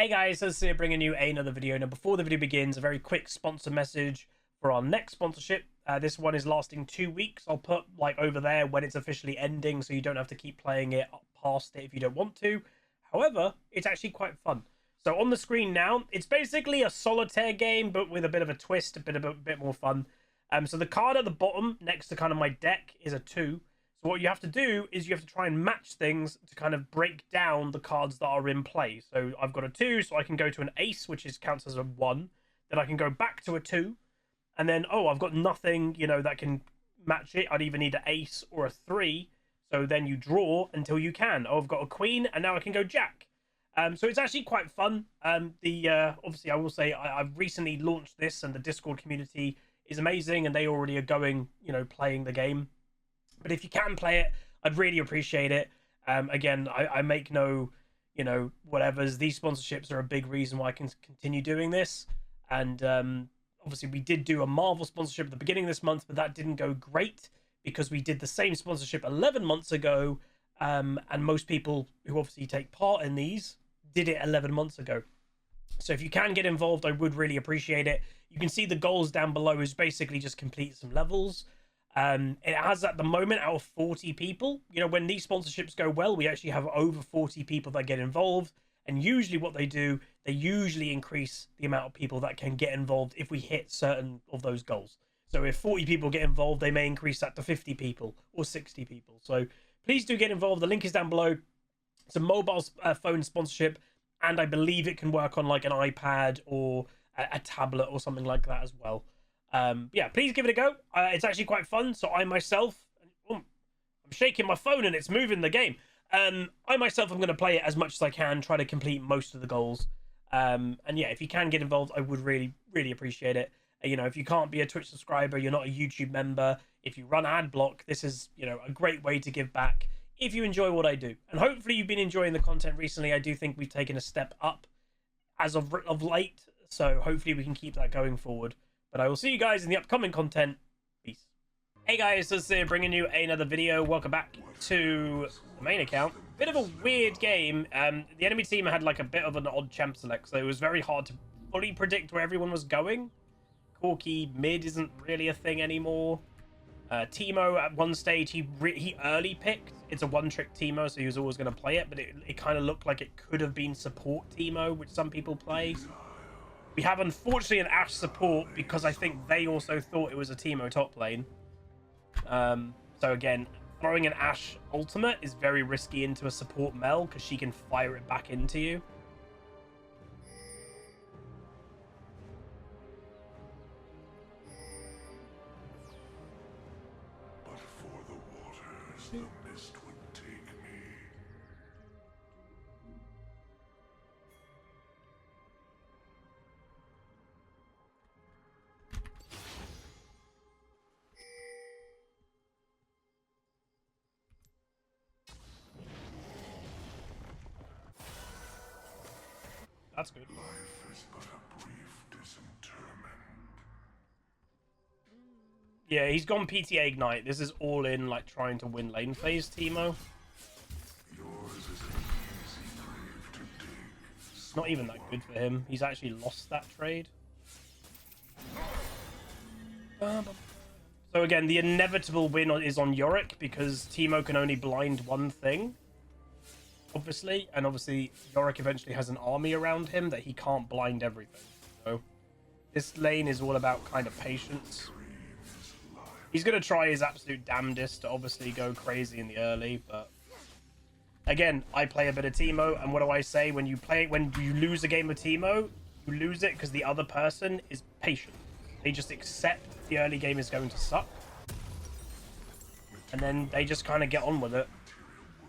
Hey guys, so here bringing you another video. Now before the video begins, a very quick sponsor message for our next sponsorship. This one is lasting 2 weeks. I'll put like over there when it's officially ending, so you don't have to keep playing it past it if you don't want to. However, it's actually quite fun. So on the screen now, it's basically a solitaire game, but with a bit of a twist, a bit more fun. So the card at the bottom next to kind of my deck is a 2. So what you have to do is you have to try and match things to kind of break down the cards that are in play. So I've got a 2, so I can go to an ace, which counts as a 1. Then I can go back to a 2. And then, oh, I've got nothing, that can match it. I'd either need an ace or a 3. So then you draw until you can. Oh, I've got a queen, and now I can go jack. So it's actually quite fun. Obviously, I will say I've recently launched this, and the Discord community is amazing, and they already are going, playing the game. But if you can play it, I'd really appreciate it. Again, I make no, whatevers. These sponsorships are a big reason why I can continue doing this. And obviously, we did do a Marvel sponsorship at the beginning of this month, but that didn't go great because we did the same sponsorship 11 months ago. And most people who obviously take part in these did it 11 months ago. So if you can get involved, I would really appreciate it. You can see the goals down below is basically just complete some levels. It has at the moment out of 40 people. When these sponsorships go well, we actually have over 40 people that get involved. And usually what they do, they usually increase the amount of people that can get involved if we hit certain of those goals. So if 40 people get involved, they may increase that to 50 people or 60 people. So please do get involved. The link is down below. It's a mobile phone sponsorship, and I believe it can work on like an iPad or a tablet or something like that as well. Yeah, please give it a go. It's actually quite fun. So I myself, I'm shaking my phone and it's moving the game. I myself am going to play it as much as I can, try to complete most of the goals. And yeah, if you can get involved, I would really, really appreciate it. If you can't be a Twitch subscriber, you're not a YouTube member, if you run ad block, this is, a great way to give back if you enjoy what I do. And hopefully you've been enjoying the content recently. I do think we've taken a step up as of late. So hopefully we can keep that going forward. But I will see you guys in the upcoming content. Peace. Hey guys, this is bringing you another video. Welcome back to the main account. Bit of a weird game. The enemy team had like a bit of an odd champ select, so it was very hard to fully predict where everyone was going. Corky mid isn't really a thing anymore. Teemo at one stage, he early picked. It's a one-trick Teemo, so he was always going to play it, but it kind of looked like it could have been support Teemo, which some people play. We have, unfortunately, an Ashe support because I think they also thought it was a Teemo top lane. So again, throwing an Ashe ultimate is very risky into a support Mel because she can fire it back into you. But for the waters, the mist would take me. That's good. Life is but a brief disinterment. Yeah, he's gone PTA Ignite. This is all in, like, trying to win lane phase, Teemo. Yours is an easy grave to dig. It's not even that good for him. He's actually lost that trade. So again, the inevitable win is on Yorick because Teemo can only blind one thing. Obviously, and obviously Yorick eventually has an army around him that he can't blind everything. So this lane is all about kind of patience. He's going to try his absolute damnedest to obviously go crazy in the early, but again, I play a bit of Teemo, and what do I say when you lose a game of Teemo? You lose it because the other person is patient. They just accept the early game is going to suck, and then they just kind of get on with it.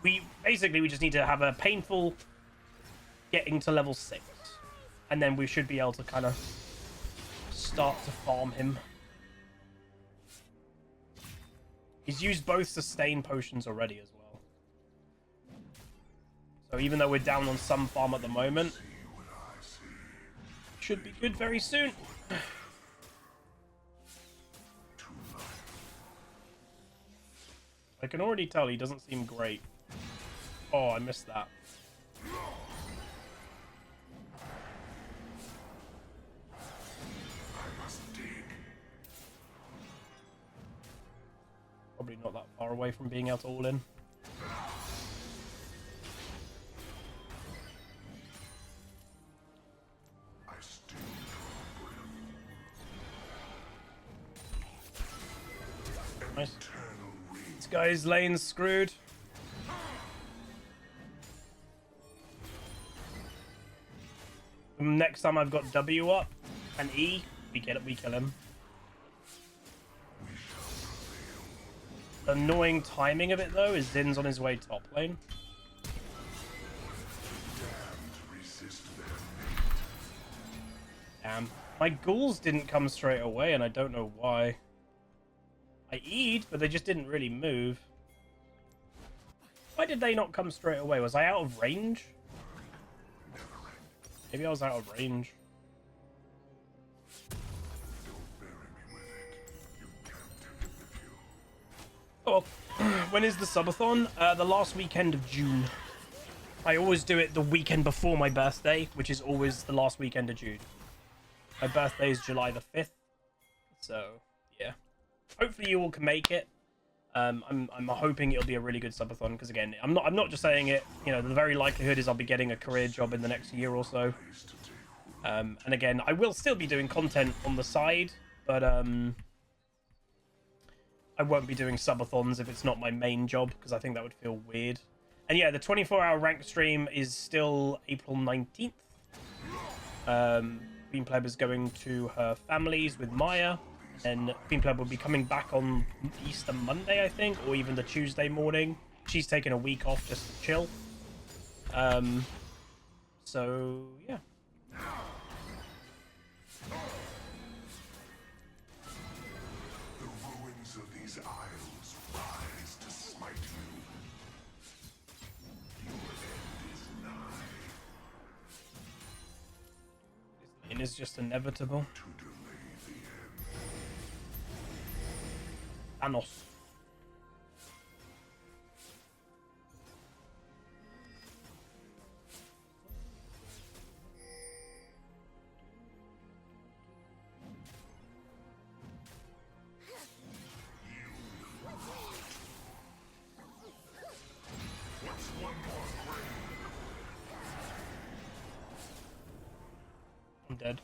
We just need to have a painful getting to level 6, and then we should be able to kind of start to farm him. He's used both sustain potions already as well, so even though we're down on some farm at the moment, should be good very soon. I can already tell he doesn't seem great. Oh, I missed that. not that far away from being able to all in. I still draw breath. Nice. Eternal reach. This guy's lane's screwed. Next time I've got W up and E, we kill him. We shall prevail. The annoying timing of it though is Zin's on his way top lane. Damned resist their fate. Damn. My ghouls didn't come straight away and I don't know why. I E'd, but they just didn't really move. Why did they not come straight away? Was I out of range? Maybe I was out of range. Don't bury me with it. You can't take it with you. Oh, well. When is the subathon? The last weekend of June. I always do it the weekend before my birthday, which is always the last weekend of June. My birthday is July the 5th. So, yeah. Hopefully you all can make it. I'm hoping it'll be a really good subathon because again, I'm not just saying it. You know, the very likelihood is I'll be getting a career job in the next year or so. And again, I will still be doing content on the side, but I won't be doing subathons if it's not my main job because I think that would feel weird. And yeah, the 24-hour rank stream is still April 19th. Queen Pleb is going to her families with Maya. And Queen Pleb will be coming back on Easter Monday, I think, or even the Tuesday morning. She's taking a week off just to chill. So, yeah. The ruins of these isles rise to smite you. Your end is nigh. This lane is just inevitable. To delay the end. Thanos. What's one more grave? I'm dead.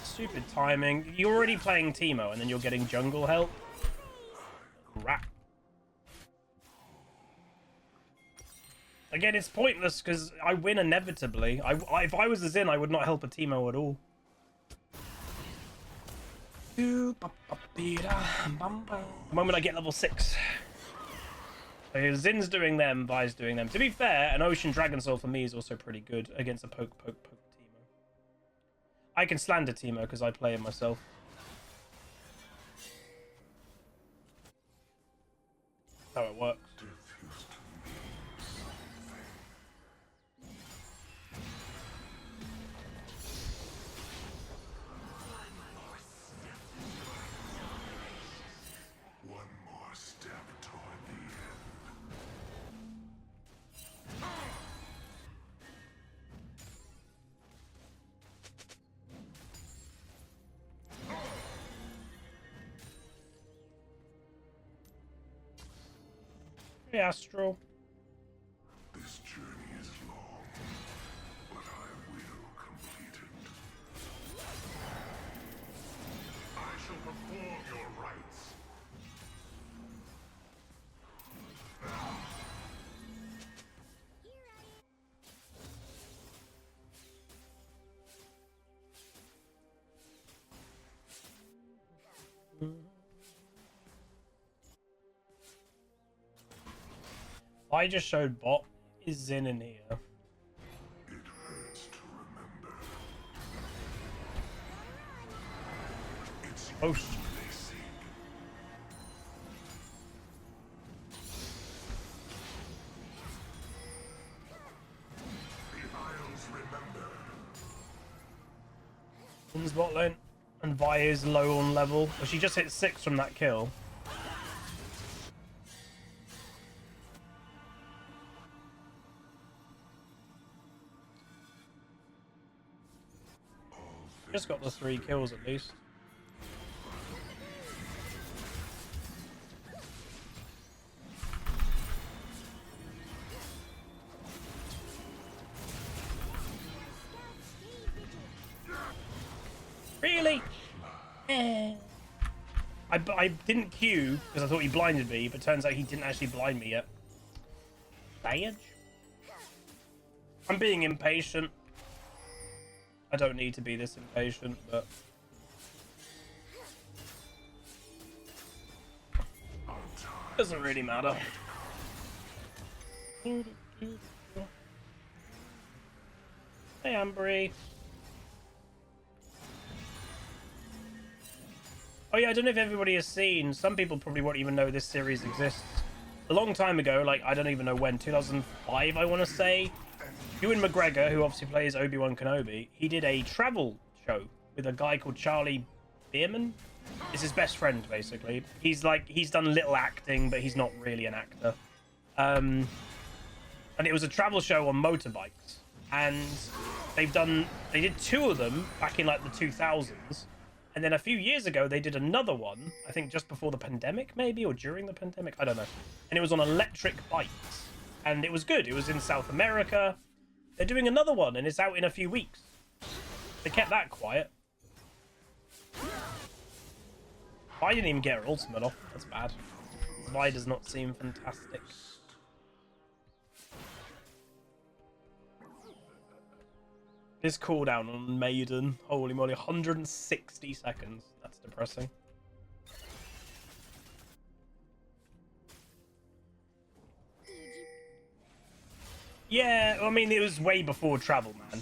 Stupid timing. You're already playing Teemo and then you're getting jungle help. Crap. Again, it's pointless because I win inevitably. If I was a Xin, I would not help a Teemo at all. The moment I get level 6. So Zin's doing them, Vi's doing them. To be fair, an Ocean Dragon Soul for me is also pretty good against a poke Teemo. I can slander Teemo because I play him myself. That's how it works. One more step toward the end. Hey, Astral. This journey is long, but I will complete it. I shall perform your rites. I just showed bot. Is Xin in here? It hurts to remember. It's Oh, you they seek. The Isles remember. Zin's bot lane. And Vi is low on level. Well, she just hit 6 from that kill. Just got the 3 kills at least. Really? I didn't queue because I thought he blinded me, but turns out he didn't actually blind me yet. Badge? I'm being impatient. I don't need to be this impatient, but... doesn't really matter. Hey, Ambry. Oh yeah, I don't know if everybody has seen. Some people probably won't even know this series exists. A long time ago, like, I don't even know when, 2005, I want to say. Ewan McGregor, who obviously plays Obi-Wan Kenobi, he did a travel show with a guy called Charlie Bierman. It's his best friend, basically. He's done little acting, but he's not really an actor. And it was a travel show on motorbikes. And they did 2 of them back in like the 2000s. And then a few years ago, they did another one, I think just before the pandemic, maybe, or during the pandemic, I don't know. And it was on electric bikes. And it was good. It was in South America. They're doing another one, and it's out in a few weeks. They kept that quiet. I didn't even get her ultimate off. That's bad. Vi does not seem fantastic. This cooldown on Maiden, holy moly, 160 seconds. That's depressing. Yeah, I mean, it was way before travel, man.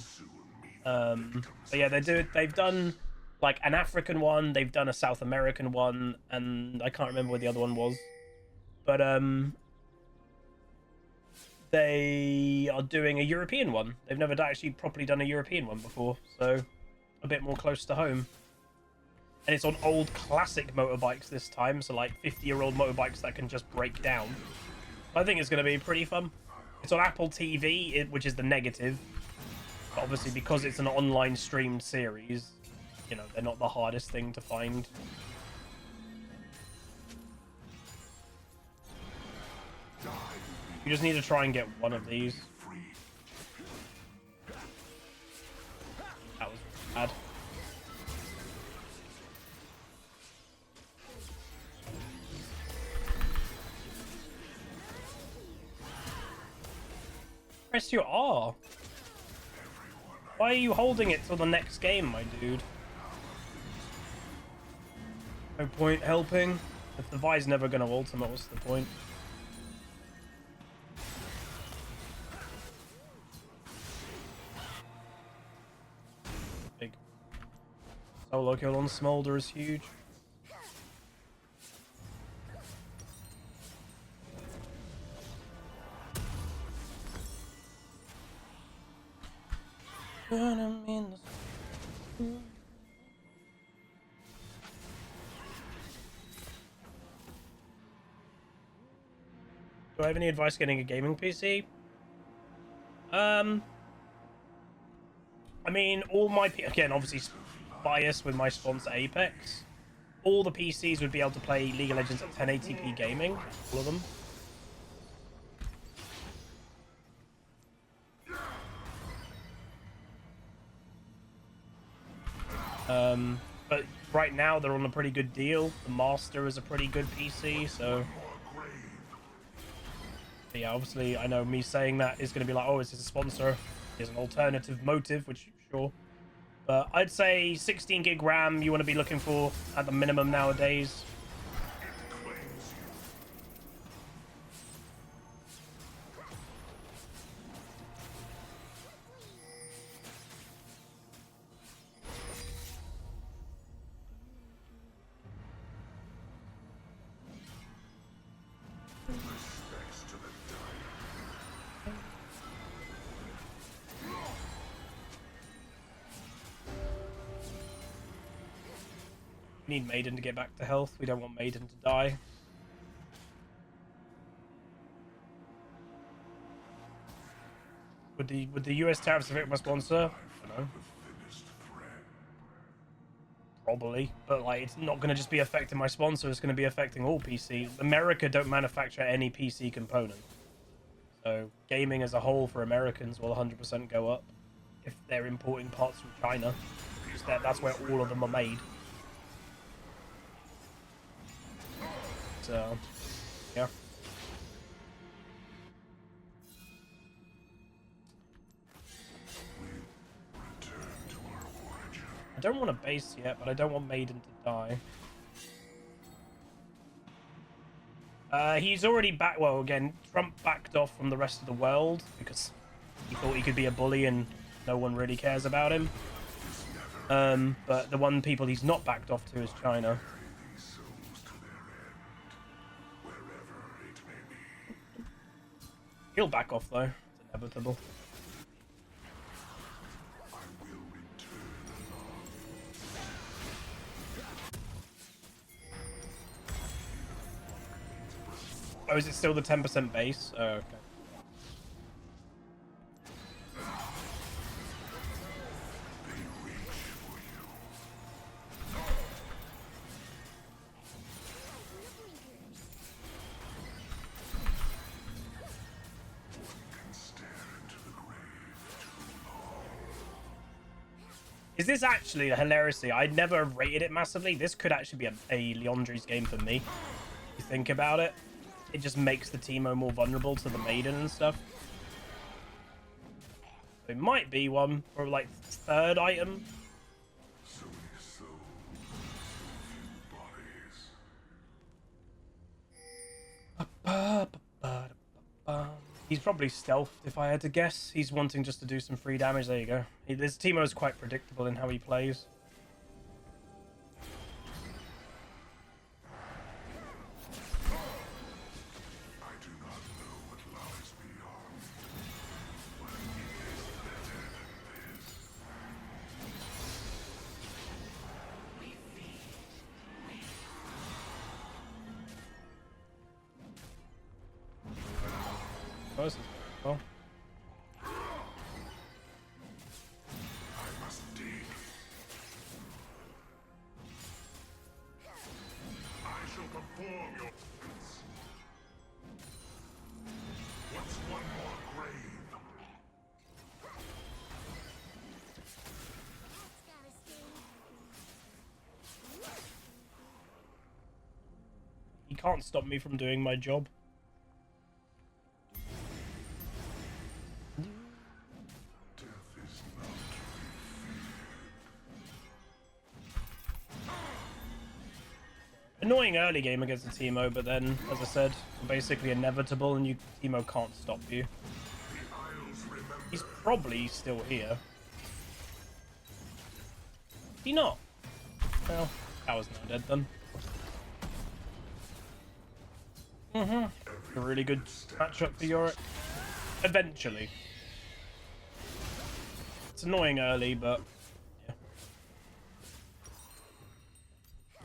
But yeah, they've done like an African one, they've done a South American one, and I can't remember what the other one was. But they are doing a European one. They've never actually properly done a European one before, so a bit more close to home. And it's on old classic motorbikes this time, so like 50-year-old motorbikes that can just break down. I think it's going to be pretty fun. It's on Apple TV, which is the negative. But obviously, because it's an online streamed series, you know, they're not the hardest thing to find. You just need to try and get one of these. That was bad. Press your R. Why are you holding it till the next game, my dude? No point helping. If the Vi's never going to ultimate, what's the point? Big. Solo kill on Smolder is huge. Do I have any advice getting a gaming PC? I mean, all my... Again, obviously biased with my sponsor Apex. All the PCs would be able to play League of Legends at 1080p gaming. All of them. But right now they're on a pretty good deal. The Master is a pretty good PC, so... But yeah, obviously, I know me saying that is going to be like, oh, is this a sponsor? There's an alternative motive, which, sure. But I'd say 16 gig RAM you want to be looking for at the minimum nowadays. We need Maiden to get back to health. We don't want Maiden to die. Would the US tariffs affect my sponsor? I don't know. Probably, but like it's not going to just be affecting my sponsor. It's going to be affecting all PC. America don't manufacture any PC component, so gaming as a whole for Americans will 100% go up if they're importing parts from China. Just that's where all of them are made. So, yeah. I don't want a base yet, but I don't want Maiden to die. He's already back. Well, again, Trump backed off from the rest of the world because he thought he could be a bully and no one really cares about him. But the one people he's not backed off to is China. He'll back off though. It's inevitable. Oh, is it still the 10% base? Oh, okay. Is this actually a hilarity? I never rated it massively. This could actually be a Leandri's game for me. If you think about it. It just makes the Teemo more vulnerable to the Maiden and stuff. It might be one for like third item. So many souls, so few bodies. He's probably stealthed if I had to guess. He's wanting just to do some free damage. There you go. This Teemo is quite predictable in how he plays. Well. I must dig. I shall perform your purpose. What's one more grave? He can't stop me from doing my job. Annoying early game against the Teemo, but then, as I said, basically inevitable, and Teemo can't stop you. He's probably still here. Is he not? Well, that was now dead then. A really good matchup for Yorick. Eventually. It's annoying early, but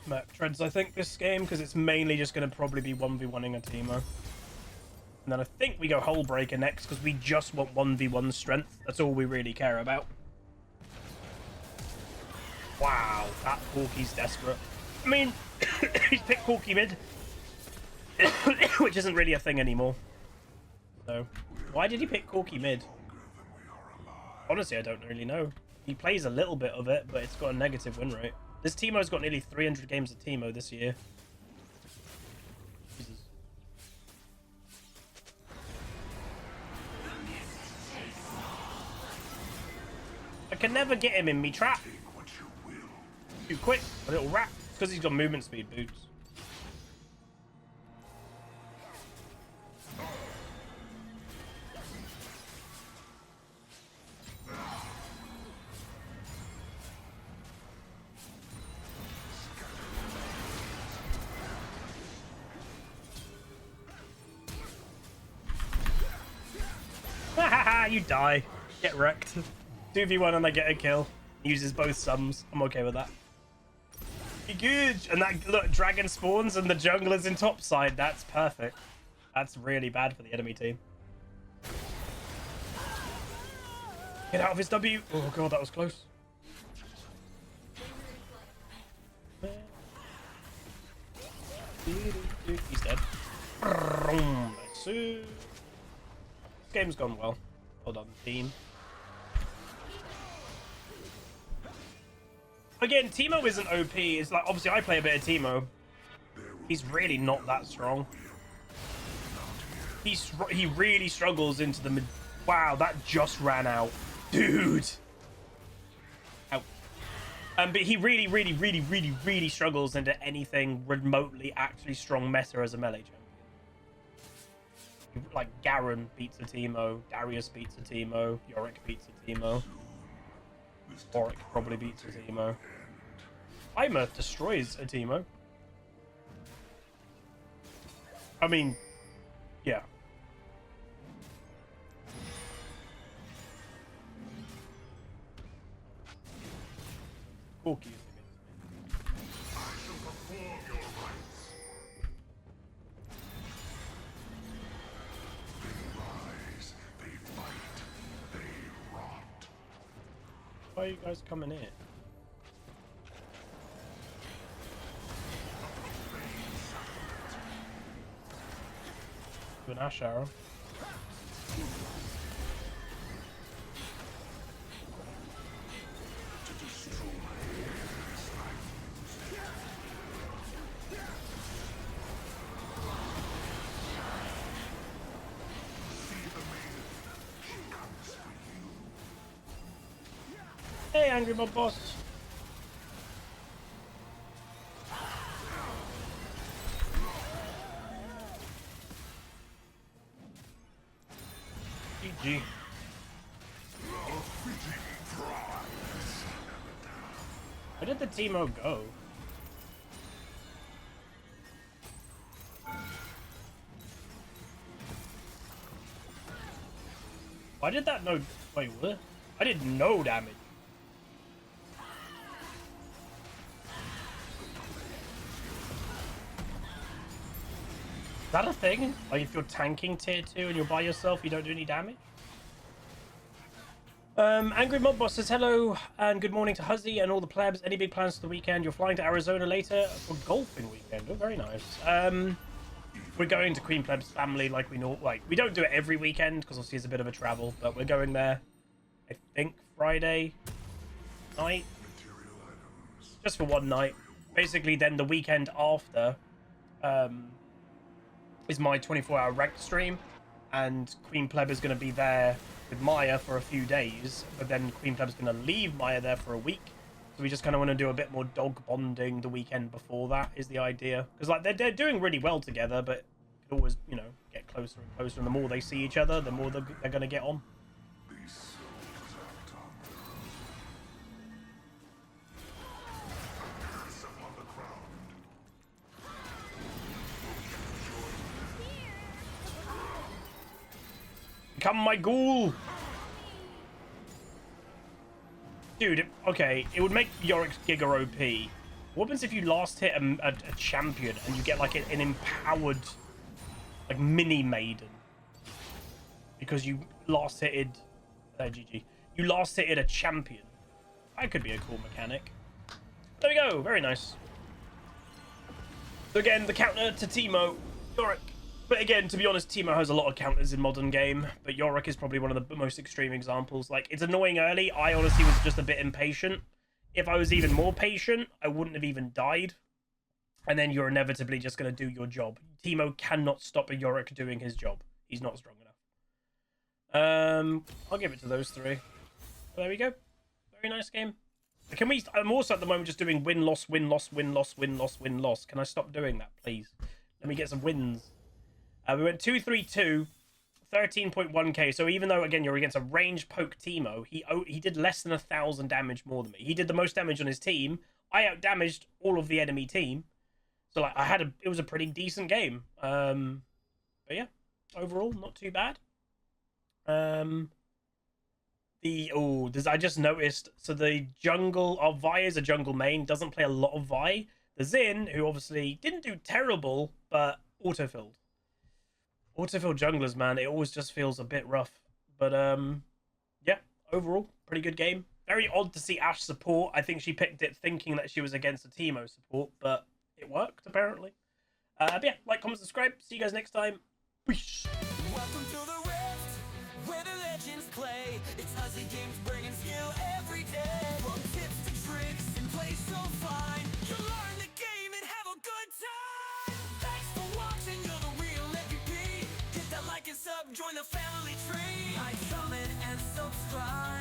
Merc treads, I think, this game, because it's mainly just going to probably be 1v1ing a Teemo. And then I think we go Hullbreaker next, because we just want 1v1 strength. That's all we really care about. Wow, that Corki's desperate. I mean, he's picked Corki mid, which isn't really a thing anymore. So, why did he pick Corki mid? Honestly, I don't really know. He plays a little bit of it, but it's got a negative win rate. This Teemo's got nearly 300 games of Teemo this year. Jesus. I can never get him in me trap. Too quick, a little rat. It's because he's got movement speed boots. You die. Get wrecked. 2v1 and I get a kill. Uses both sums. I'm okay with that. Be good. And that, look, dragon spawns and the jungler's in top side. That's perfect. That's really bad for the enemy team. Get out of his W. Oh god, that was close. He's dead. This game's gone well. Hold on, team. Again, Teemo isn't OP. It's like, obviously, I play a bit of Teemo. He's really not that strong. He really struggles into the mid. Wow, that just ran out. Dude. Ouch. But he really struggles into anything remotely actually strong meta as a melee champion. Like, Garen beats a Teemo. Darius beats a Teemo. Yorick beats a Teemo. Yorick probably beats a Teemo. Ima destroys a Teemo. I mean, yeah. Corky. Why are you guys coming in? Do an Ash Arrow. Hey, Angry Mob Boss. GG. Where did the Teemo go? Why did that no... Wait, what? I did no damage. Is that a thing? Like, if you're tanking tier 2 and you're by yourself, you don't do any damage? Angry Mob Boss says hello and good morning to Huzzy and all the plebs. Any big plans for the weekend? You're flying to Arizona later for golfing weekend. Oh, very nice. We're going to Queen Pleb's family like we know. Like, we don't do it every weekend because obviously it's a bit of a travel, but we're going there, I think, Friday night. Just for one night. Basically, then the weekend after is my 24-hour ranked stream, and Queen Pleb is going to be there with Maya for a few days, but then Queen Pleb's going to leave Maya there for a week. So we just kind of want to do a bit more dog bonding the weekend before that is the idea. Because like they're doing really well together, but it could always, you know, get closer and closer. And the more they see each other, the more they're going to get on. Become my ghoul! Dude, okay, it would make Yorick's Giga OP. What happens if you last hit a champion and you get like an empowered, like, mini maiden? Because you last hitted... GG. You last hitted a champion. That could be a cool mechanic. There we go, very nice. So again, the counter to Teemo, Yorick. But again, to be honest, Teemo has a lot of counters in modern game, but Yorick is probably one of the most extreme examples. Like, it's annoying early. I honestly was just a bit impatient. If I was even more patient, I wouldn't have even died. And then you're inevitably just going to do your job. Teemo cannot stop a Yorick doing his job. He's not strong enough. I'll give it to those three. There we go. Very nice game. Can we... I'm also at the moment just doing win-loss, win-loss, win-loss, win-loss, win-loss. Can I stop doing that, please? Let me get some wins. We went 2-3-2, 13.1k. So even though, again, you're against a range poke Teemo, he did less than 1,000 damage more than me. He did the most damage on his team. I out-damaged all of the enemy team. So, like, it was a pretty decent game. But yeah, overall, not too bad. I just noticed, so the jungle, Vi is a jungle main, doesn't play a lot of Vi. The Xin, who obviously didn't do terrible, but autofilled. Autofill junglers, man, it always just feels a bit rough. But, yeah, overall, pretty good game. Very odd to see Ashe support. I think she picked it thinking that she was against a Teemo support, but it worked, apparently. But yeah, like, comment, subscribe. See you guys next time. Peace. Welcome to the Rift, where the legends play. It's HuzzyGames bringing skill every day. From tips to tricks and play play so fine. You learn the game and have a good time. Thanks for watching, you're the real MVP. Hit that like and sub, join the family tree. Like, comment, and subscribe.